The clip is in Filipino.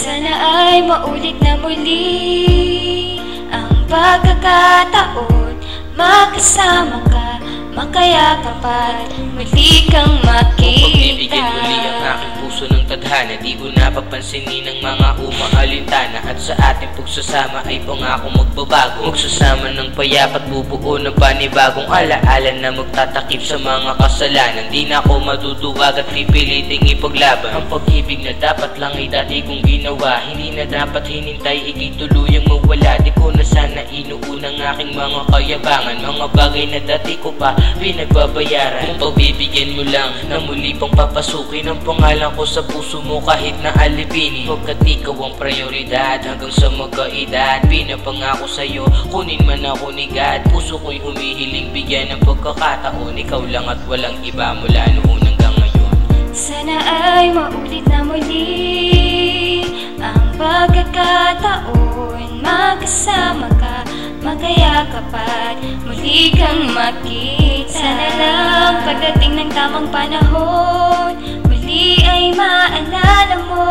Sana ay maulit na muli ang pagkakataon, makasama ka, makayakap at muli kang makita. Pagbibigyan muli ang aking puso ng tadhana, di ko napapansinin ng mga umaalintana. At sa ating pagsasama ay pangako magbabago, magsasama ng payapat, bubuo ng panibagong alaala na magtatakip sa mga kasalanan. Di na ako matutuwag at pipiliting ipaglaban ang pag-ibig na dapat lang ay dati kong ginawa. Hindi na dapat hinintay, ikay tuluyang mawala. Di ko na sana inuunang aking mga kayabangan, mga bagay na dati ko pa pinagbabayaran. Kung pagbibigyan mo lang na muli pang papasukin ang pangalan ko sa puso mo kahit na alipinin, pagkat ikaw ang prioridad hanggang sa magkaedad. Pinapangako sa'yo, kunin man ako ni God. Puso ko'y humihiling bigyan ng pagkakataon, ikaw lang at walang iba mula noon hanggang ngayon. Sana ay maulit na muli ang pagkakataon, magkasama ka, magkayakap at muli kang makita. Sana lang pagdating ng tamang panahon, muli ay maalala mo